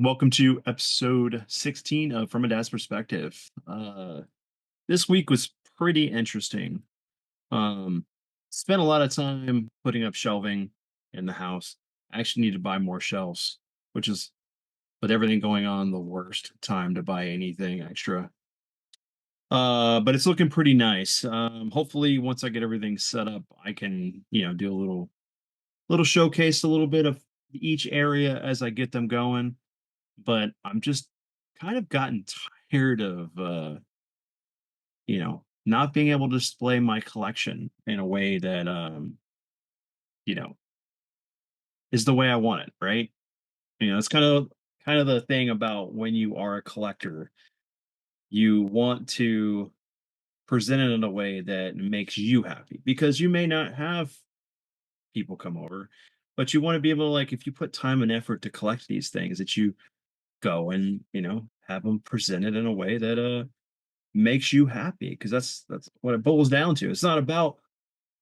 Welcome to episode 16 of From a Dad's Perspective. This week was pretty interesting. Um, Spent a lot of time putting up shelving in the house. I actually need to buy more shelves, which is, with everything going on, the worst time to buy anything extra. But it's looking pretty nice. Hopefully, once I get everything set up, I can, do a little showcase a little bit of each area as I get them going. But I'm just kind of gotten tired of not being able to display my collection in a way that you know, is the way I want it, right? It's kind of the thing about when you are a collector, you want to present it in a way that makes you happy because you may not have people come over, but you want to be able to, like, if you put time and effort to collect these things, that you go and, have them presented in a way that makes you happy, because that's what it boils down to. It's not about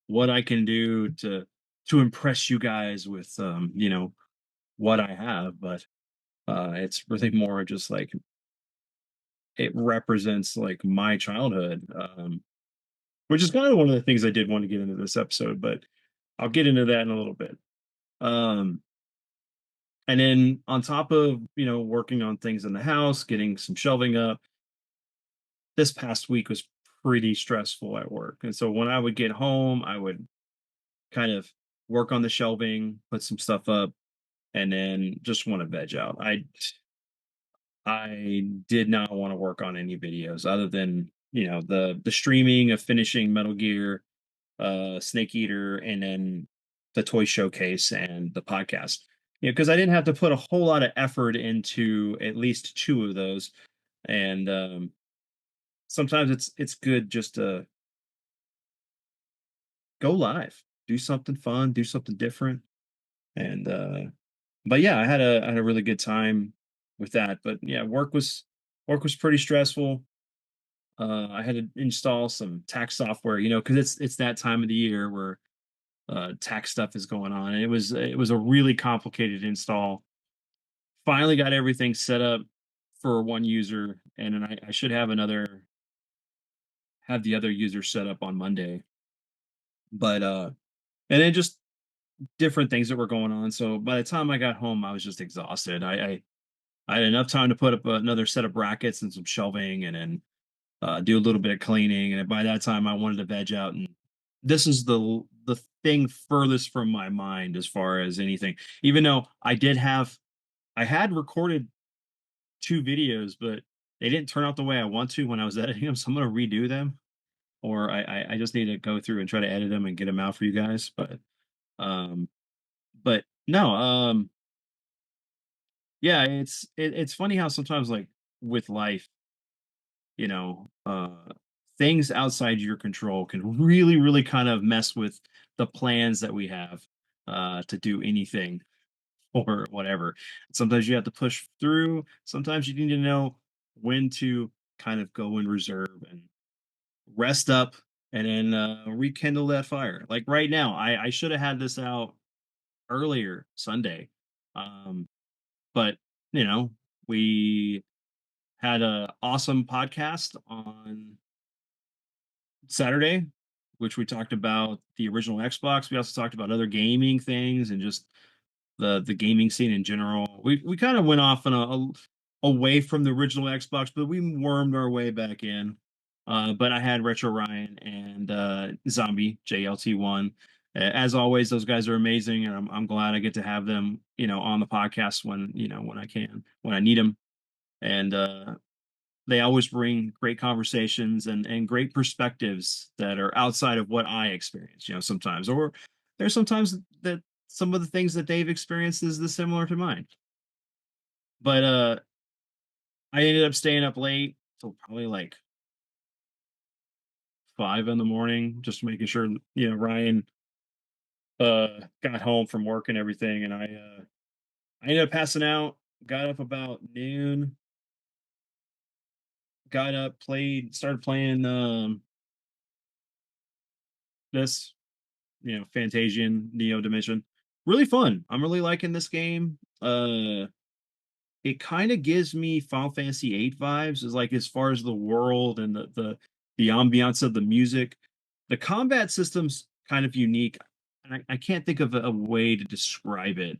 what I can do to impress you guys with what I have, but it's really more just like it represents like my childhood, which is kind of one of the things I did want to get into this episode, but I'll get into that in a little bit. Um, and then on top of working on things in the house, getting some shelving up, this past week was pretty stressful at work, and so when I would get home, I would kind of work on the shelving, put some stuff up, and then just want to veg out. I did not want to work on any videos other than the streaming of finishing Metal Gear, Snake Eater, and then the toy showcase and the podcast. Because I didn't have to put a whole lot of effort into at least two of those, and sometimes it's good just to go live, do something fun, do something different, and but yeah, I had a really good time with that. But yeah, work was pretty stressful. I had to install some tax software, because it's that time of the year where tax stuff is going on, and it was a really complicated install. Finally got everything set up for one user, and then I should have the other user set up on Monday. But and then just different things that were going on. So by the time I got home, I was just exhausted. I had enough time to put up another set of brackets and some shelving, and then do a little bit of cleaning. And by that time, I wanted to veg out. And this is the thing furthest from my mind as far as anything. Even though I had recorded two videos, but they didn't turn out the way I want to when I was editing them. So I'm gonna redo them, or I just need to go through and try to edit them and get them out for you guys. Um, but no, yeah, it's funny how sometimes, like, with life, you know, things outside your control can really, really kind of mess with the plans that we have to do anything or whatever. Sometimes you have to push through. Sometimes you need to know when to kind of go in reserve and rest up, and then rekindle that fire. Like right now, I should have had this out earlier Sunday, um, but you know we had a awesome podcast on Saturday, which we talked about the original Xbox. We also talked about other gaming things and just the gaming scene in general. We kind of went off on away from the original Xbox, but we wormed our way back in. But I had Retro Ryan and Zombie JLT1. As always, those guys are amazing, and I'm glad I get to have them, on the podcast when when I can, when I need them. And they always bring great conversations and great perspectives that are outside of what I experience, sometimes. Or there's sometimes that some of the things that they've experienced is the similar to mine. But I ended up staying up late till probably like 5 in the morning, just making sure, Ryan got home from work and everything. And I ended up passing out, got up about noon, got up, started playing this Fantasian Neo Dimension. Really fun. I'm really liking this game. it kind of gives me Final Fantasy VIII vibes, is like as far as the world and the ambiance of the music. The combat system's kind of unique, and I can't think of a way to describe it,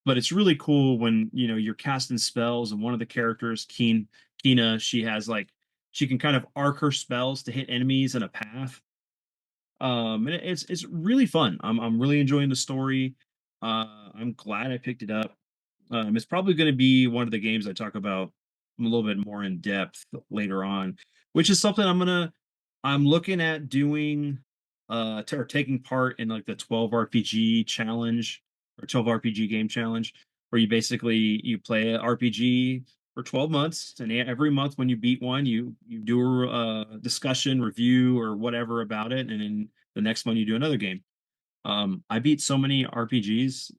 but it's really cool when you're casting spells and one of the characters, Kina, she has like she can kind of arc her spells to hit enemies in a path. And it's really fun. I'm really enjoying the story. I'm glad I picked it up. It's probably going to be one of the games I talk about a little bit more in depth later on, which is something I'm looking at doing or taking part in like the 12 RPG challenge or 12 RPG game challenge, where you play an RPG for 12 months, and every month when you beat one, you do a discussion, review, or whatever about it, and then the next one you do another game. I beat so many RPGs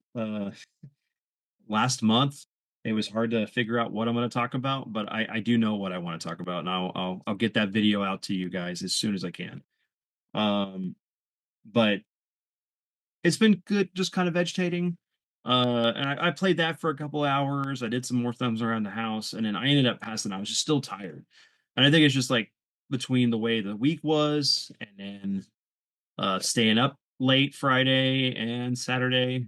last month. It was hard to figure out what I'm going to talk about, but I do know what I want to talk about, and I'll get that video out to you guys as soon as I can. Um, but it's been good, just kind of vegetating. And I played that for a couple hours. I did some more thumbs around the house, and then I ended up passing. I was just still tired, and I think it's just like between the way the week was, and then staying up late Friday and Saturday,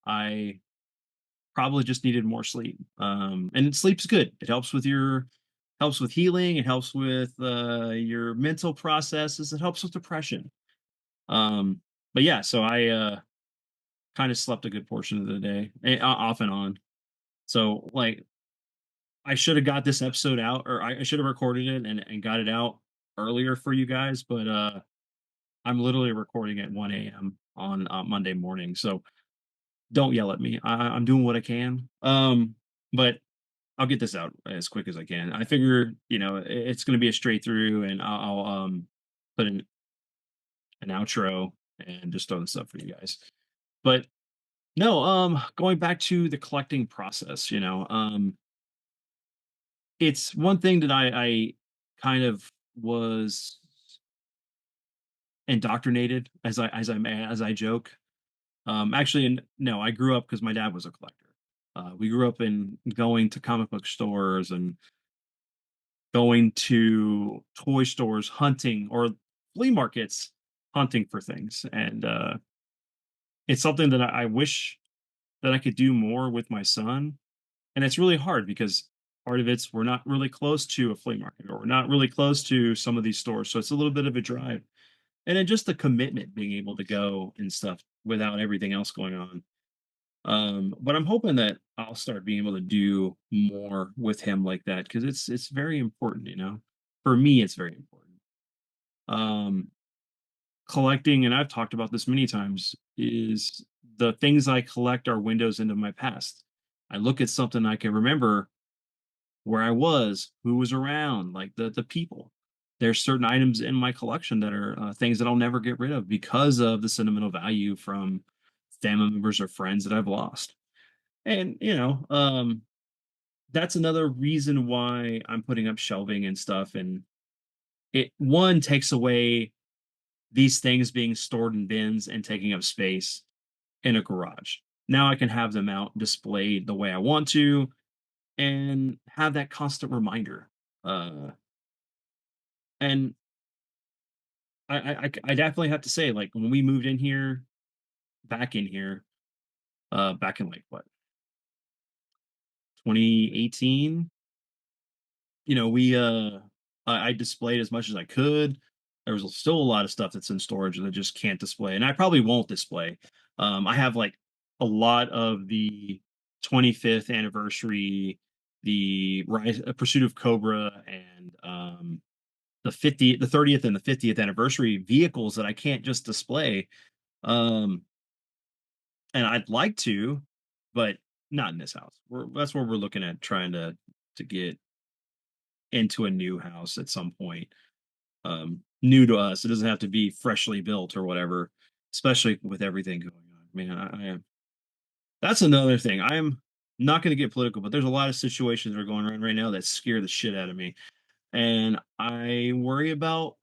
I probably just needed more sleep. And sleep's good. It helps with healing. It helps with your mental processes. It helps with depression. Um, but yeah, so I kind of slept a good portion of the day, off and on. So like I should have got this episode out, or I should have recorded it and got it out earlier for you guys, but I'm literally recording at 1 a.m. on Monday morning. So don't yell at me. I'm doing what I can. But I'll get this out as quick as I can. I figure, it's going to be a straight through, and I'll put an outro and just throw this up for you guys. But no, going back to the collecting process, it's one thing that I kind of was indoctrinated, as I joke. Actually, no, I grew up because my dad was a collector. We grew up in going to comic book stores and going to toy stores, hunting, or flea markets, hunting for things. And it's something that I wish that I could do more with my son. And it's really hard because part of it's we're not really close to a flea market, or we're not really close to some of these stores. So it's a little bit of a drive. And then just the commitment, being able to go and stuff without everything else going on. But I'm hoping that I'll start being able to do more with him like that, because it's very important, For me, it's very important. Um, Collecting, and I've talked about this many times, is the things I collect are windows into my past. I look at something, I can remember where I was, who was around, like the people. There's certain items in my collection that are things that I'll never get rid of because of the sentimental value from family members or friends that I've lost. And that's another reason why I'm putting up shelving and stuff. And it one takes away these things being stored in bins and taking up space in a garage. Now I can have them out displayed the way I want to and have that constant reminder. Uh, and I definitely have to say, like when we moved in here, back in here, back in like what, 2018, we I displayed as much as I could. There was still a lot of stuff that's in storage that I just can't display, and I probably won't display. I have like a lot of the 25th anniversary, the Rise, Pursuit of Cobra, and the 30th and the 50th anniversary vehicles that I can't just display. Um, and I'd like to, but not in this house. That's where we're looking at trying to get into a new house at some point. New to us. It doesn't have to be freshly built or whatever, especially with everything going on. Man, that's another thing. I'm not going to get political, but there's a lot of situations that are going on right now that scare the shit out of me. And I worry about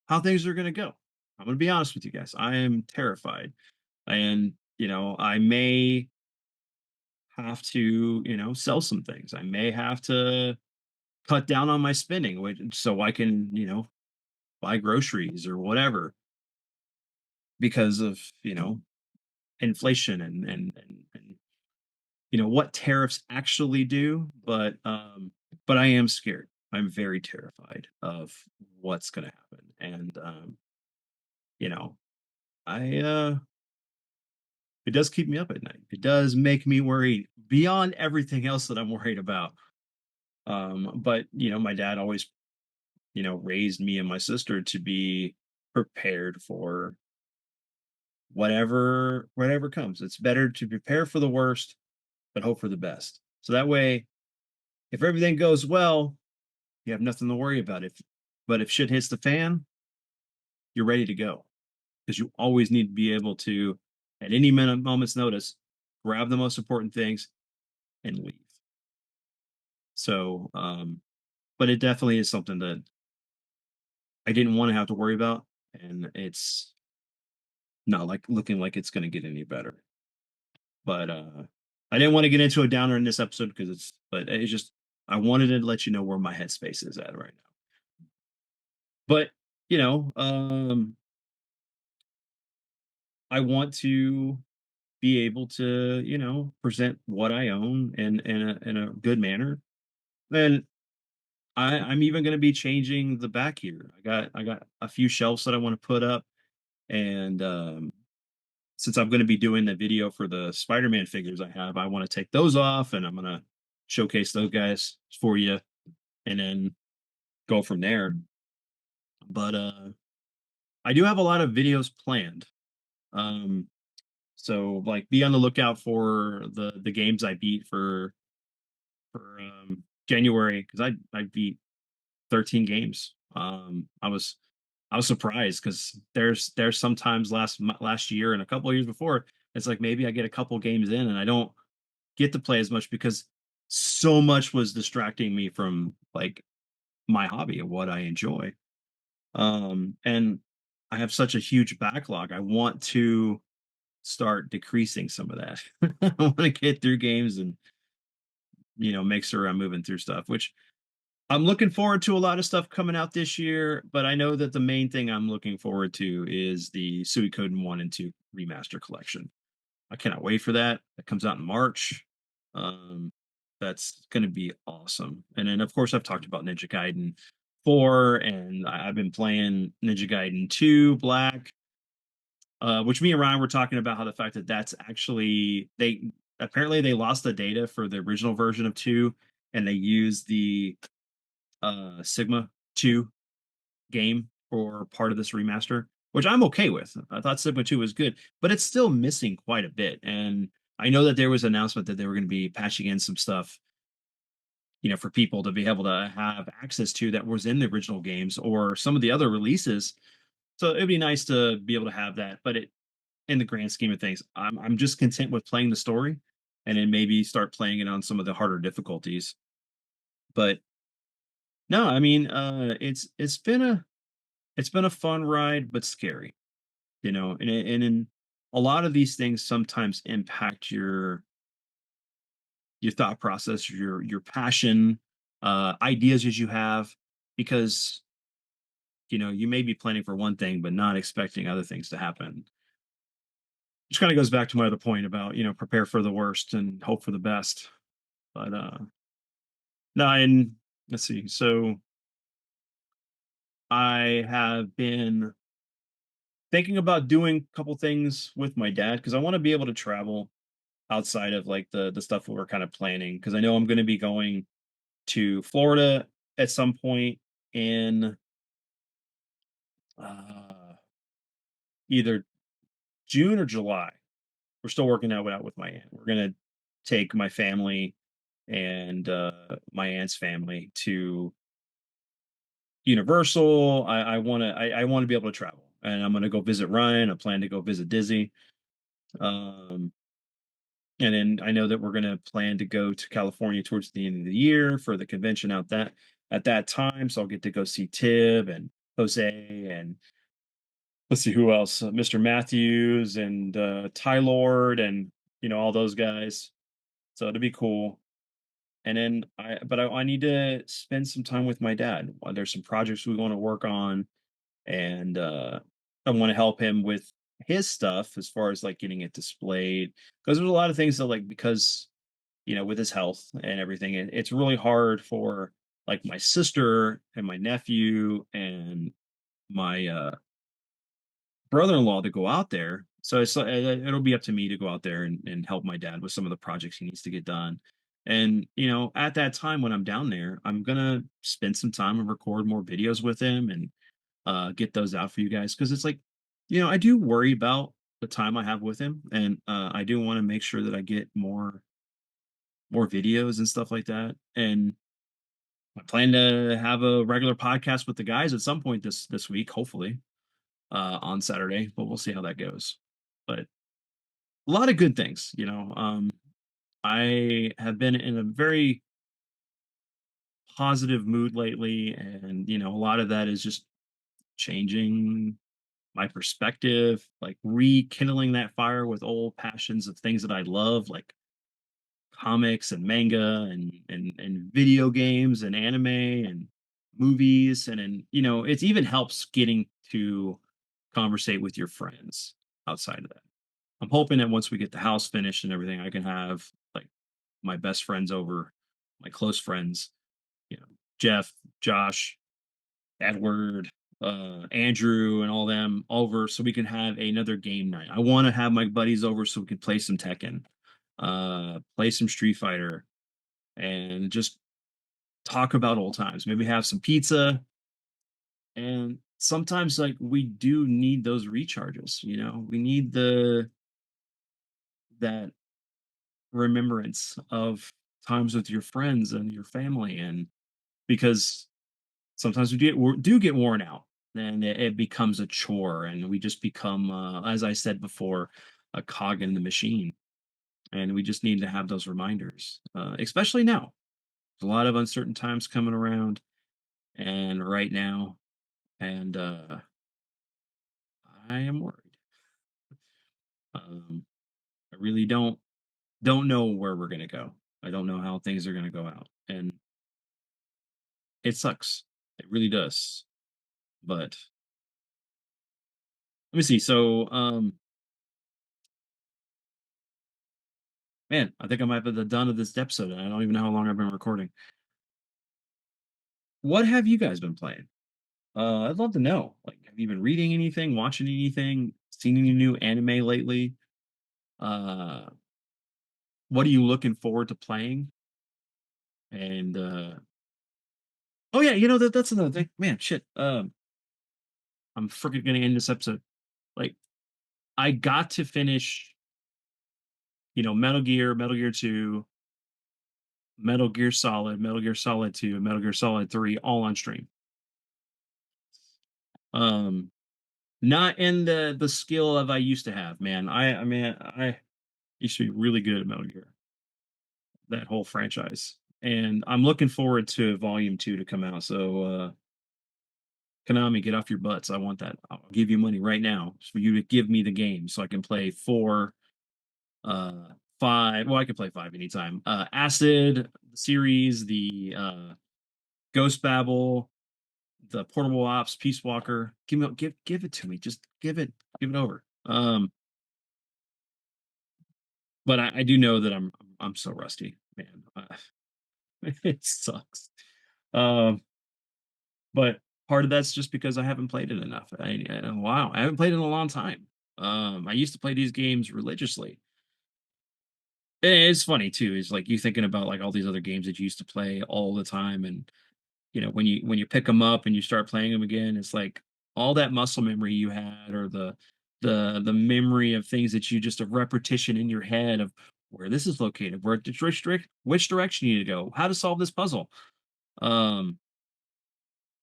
how things are going to go. I'm going to be honest with you guys. I am terrified. And, I may have to, sell some things. I may have to cut down on my spending, so I can, buy groceries or whatever because of, inflation and what tariffs actually do. But I am scared. I'm very terrified of what's going to happen. And you know, I it does keep me up at night. It does make me worried beyond everything else that I'm worried about. But my dad always, raised me and my sister to be prepared for whatever comes. It's better to prepare for the worst, but hope for the best. So that way, if everything goes well, you have nothing to worry about. But if shit hits the fan, you're ready to go because you always need to be able to, at any moment's notice, grab the most important things and leave. So, but it definitely is something that I didn't want to have to worry about, and it's not like looking like it's going to get any better. But I didn't want to get into a downer in this episode because but it's just I wanted to let you know where my headspace is at right now. But you know, I want to be able to, present what I own in a good manner. Then I'm even going to be changing the back here. I got a few shelves that I want to put up, and since I'm going to be doing the video for the Spider-Man figures I have, I want to take those off, and I'm going to showcase those guys for you, and then go from there. But I do have a lot of videos planned. Um, so like be on the lookout for the games I beat for January because I beat 13 games. I was surprised because there's sometimes last year and a couple of years before it's like maybe I get a couple games in and I don't get to play as much because so much was distracting me from like my hobby and what I enjoy. And I have such a huge backlog. I want to start decreasing some of that. I want to get through games and make sure I'm moving through stuff, which I'm looking forward to a lot of stuff coming out this year, but I know that the main thing I'm looking forward to is the Suikoden 1 and 2 remaster collection. I cannot wait for that. It comes out in March. Um, that's going to be awesome. And then, of course, I've talked about Ninja Gaiden 4, and I've been playing Ninja Gaiden 2 Black, which me and Ryan were talking about how the fact that that's actually they apparently they lost the data for the original version of 2 and they used the Sigma 2 game for part of this remaster, which I'm okay with. I thought Sigma 2 was good, but it's still missing quite a bit. And I know that there was an announcement that they were going to be patching in some stuff, for people to be able to have access to that was in the original games or some of the other releases. So it'd be nice to be able to have that. But in the grand scheme of things, I'm just content with playing the story and then maybe start playing it on some of the harder difficulties. But no, I mean, it's been a fun ride, but scary, and in a lot of these things sometimes impact your thought process, your passion, ideas as you have, because you may be planning for one thing but not expecting other things to happen. Which kind of goes back to my other point about prepare for the worst and hope for the best. But no, and let's see. So I have been thinking about doing a couple things with my dad because I want to be able to travel outside of like the stuff that we're kind of planning because I know I'm going to be going to Florida at some point in uh, either June or July. We're still working that out with my aunt. We're going to take my family and my aunt's family to Universal. I want to be able to travel, and I'm going to go visit Ryan. I plan to go visit Dizzy. Um, And then I know that we're going to plan to go to California towards the end of the year for the convention out that at that time. So I'll get to go see Tib and Jose and let's see who else, Mr. Matthews and Ty Lord and all those guys. So it'll be cool. And then I need to spend some time with my dad. There's some projects we want to work on, and I want to help him with his stuff as far as like getting it displayed. Because there's a lot of things that like because with his health and everything, it's really hard for like my sister and my nephew and my brother-in-law to go out there. So it'll be up to me to go out there and help my dad with some of the projects he needs to get done. And at that time when I'm down there, I'm gonna spend some time and record more videos with him and get those out for you guys because it's like, I do worry about the time I have with him, and I do want to make sure that I get more videos and stuff like that. And I plan to have a regular podcast with the guys at some point this week, hopefully on Saturday, but we'll see how that goes. But a lot of good things. I have been in a very positive mood lately, and a lot of that is just changing my perspective, like rekindling that fire with old passions of things that I love, like comics and manga and video games and anime and movies, and it even helps getting to conversate with your friends outside of that. I'm hoping that once we get the house finished and everything, I can have like my best friends over, my close friends, Jeff, Josh, Edward, Andrew, and all them over so we can have another game night. I want to have my buddies over so we can play some Tekken, play some Street Fighter, and just talk about old times. Maybe have some pizza. And sometimes like we do need those recharges, we need the that remembrance of times with your friends and your family, and because sometimes do get worn out, and it becomes a chore, and we just become as I said before, a cog in the machine, and we just need to have those reminders, especially now. There's a lot of uncertain times coming around and right now, and I am worried. I really don't know where we're gonna go. I don't know how things are gonna go out, and it sucks. It really does. But let me see. So, man, I think I might be the done of this episode. And I don't even know how long I've been recording. What have you guys been playing? I'd love to know. Like, have you been reading anything, watching anything, seen any new anime lately? Uh, what are you looking forward to playing? And oh yeah, that's another thing. Man, shit. I'm freaking gonna end this episode. Like, I got to finish, Metal Gear 2, Metal Gear Solid 2, and Metal Gear Solid 3 all on stream. Um, Not in the skill of I used to have, man. I used to be really good at Metal Gear, that whole franchise. And I'm looking forward to Volume 2 to come out. So Konami, get off your butts. I want that. I'll give you money right now for you to give me the game so I can play 4, uh 5. Well, I can play 5 anytime. Acid series, the Ghost Babel, the Portable Ops, Peace Walker. Give it to me. Just give it over. But I do know that I'm so rusty, man. It sucks. Um, but part of that's just because I haven't played it enough. Wow, I haven't played it in a long time. I used to play these games religiously. It's funny too. Is like you thinking about like all these other games that you used to play all the time, and when you pick them up and you start playing them again, it's like all that muscle memory you had, or the memory of things that you just a repetition in your head of where this is located, which direction you need to go, how to solve this puzzle. Um,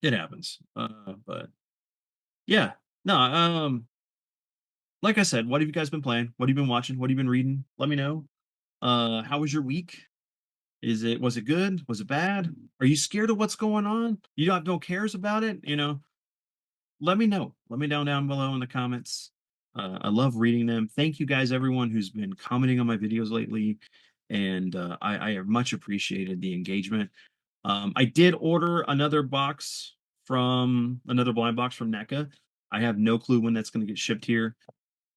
it happens. But yeah, no. Like I said, what have you guys been playing? What have you been watching? What have you been reading? Let me know. How was your week? Was it good? Was it bad? Are you scared of what's going on? You don't have no cares about it? Let me know. Let me know down below in the comments. I love reading them. Thank you guys, everyone who's been commenting on my videos lately and I much appreciated the engagement. I did order another box from another blind box from NECA. I have no clue when that's going to get shipped here.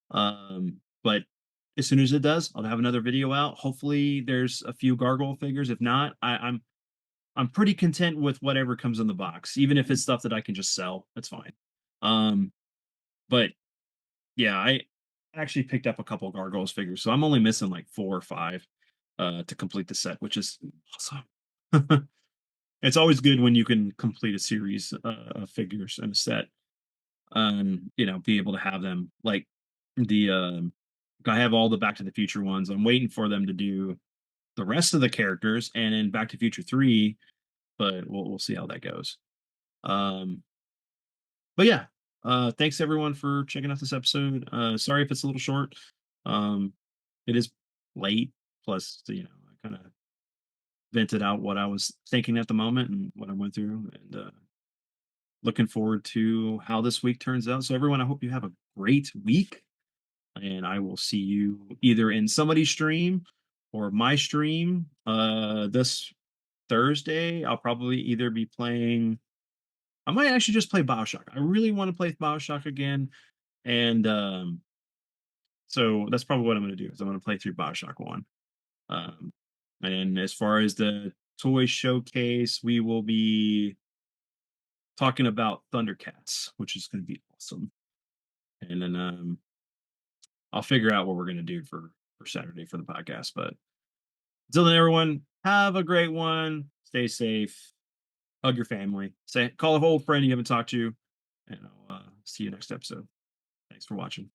But as soon as it does, I'll have another video out. Hopefully, there's a few gargoyle figures. If not, I'm pretty content with whatever comes in the box, even if it's stuff that I can just sell. That's fine. Um, but yeah, I actually picked up a couple gargoyles figures, so I'm only missing like 4 or 5 to complete the set, which is awesome. It's always good when you can complete a series of figures in a set. Be able to have them like the I have all the Back to the Future ones. I'm waiting for them to do the rest of the characters and in Back to Future 3, but we'll see how that goes. Um, but yeah, thanks everyone for checking out this episode. Sorry if it's a little short. Um, it is late, plus I kind of vented out what I was thinking at the moment and what I went through, and looking forward to how this week turns out. So everyone, I hope you have a great week, and I will see you either in somebody's stream or my stream this Thursday. I'll probably either be playing, I might actually just play BioShock. I really want to play BioShock again, and so that's probably what I'm going to do. Is I'm going to play through BioShock 1. Um and as far as the toy showcase, we will be talking about Thundercats, which is going to be awesome. And then I'll figure out what we're going to do for Saturday for the podcast. But until then, everyone, have a great one. Stay safe. Hug your family. Call an old friend you haven't talked to, and I'll see you next episode. Thanks for watching.